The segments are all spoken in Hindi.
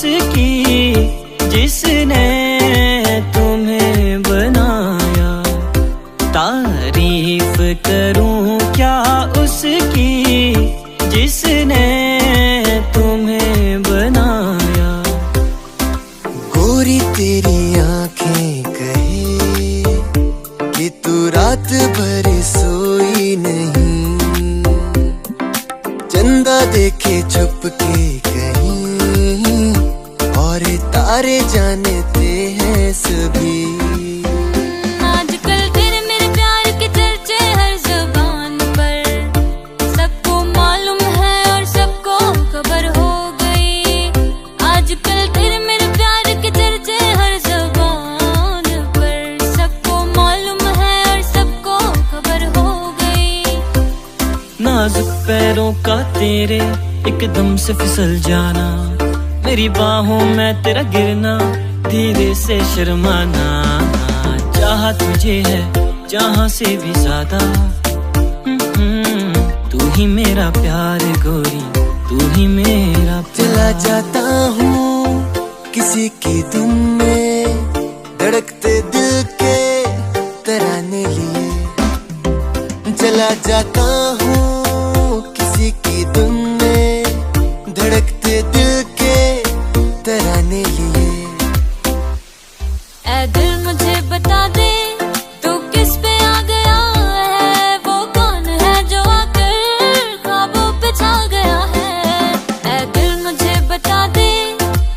उसकी जिसने तुम्हें बनाया। तारीफ करूं क्या उसकी जिसने तुम्हें बनाया। गोरी तेरी आंखें कहे कि तू रात भर सोई नहीं, चंदा देखे छुप के कहीं और तारे जानते हैं सभी। आजकल तेरे मेरे प्यार के चर्चे हर जुबान पर, सबको मालूम है और सबको खबर हो गई। आजकल तेरे मेरे प्यार के चर्चे हर जुबान पर, सबको मालूम है और सबको खबर हो गई। नाजुक पैरों का तेरे एकदम से फिसल जाना, मेरी बाहों में तेरा गिरना, धीरे से शर्माना। चाहा तुझे है जहां से भी ज्यादा, तू ही मेरा प्यार गोरी, तू ही मेरा प्यार। चला जाता हूँ किसी की धुन में, धड़कते दिल के तराने लिए। चला जाता हूँ किसी की धुन में, धड़कते दिल के तराने लिए। ऐ दिल मुझे बता दे तू किस पे आ गया है, वो कौन है जो आकर ख्वाबों पे छा गया है। ऐ दिल मुझे बता दे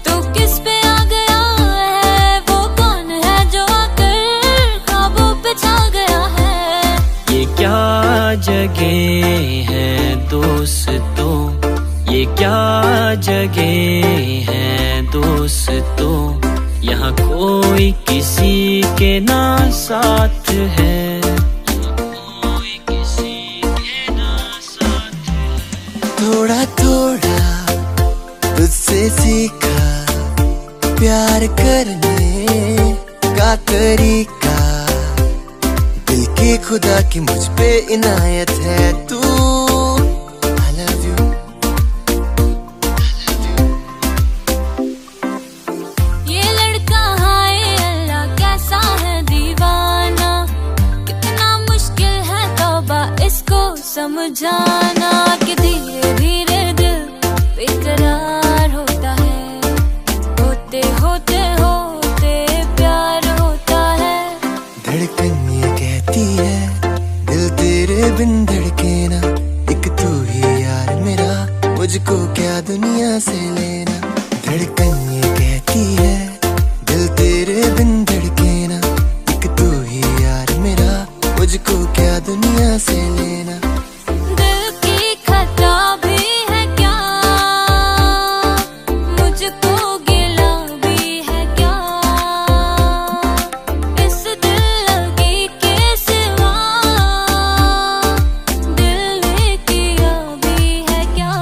तू किस पे आ गया है, वो कौन है जो आकर ख्वाबों पे छा गया है। ये क्या जगह है दोस्तों, ये क्या जगह है दोस्तों, यहाँ कोई किसी के ना साथ है, कोई किसी के ना साथ है। थोड़ा थोड़ा तुझसे सीखा प्यार करने का तरीका, दिल की खुदा की मुझ पे इनायत है तू। I love you। ये लड़का हाय अल्लाह कैसा है दीवाना, कितना मुश्किल है तौबा इसको समझाना। कि धीरे धीरे दिल बेकरार होता है, होते होते होते प्यार होता है। धड़कन ये कहती है दिल तेरे बिन धड़के ना, एक तू ही यार मेरा, मुझको क्या दुनिया से लेना। धड़कन ये कहती है दिल तेरे बिन धड़के ना, एक तू ही यार मेरा, मुझको क्या दुनिया से लेना। दिल की खता भी है क्या, मुझको गिला भी है क्या, इस दिल लगी के सिवा दिल ने किया भी है क्या।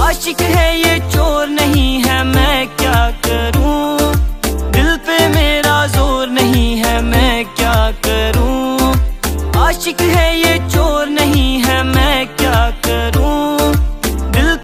आशिक है ये चोर नहीं है मैं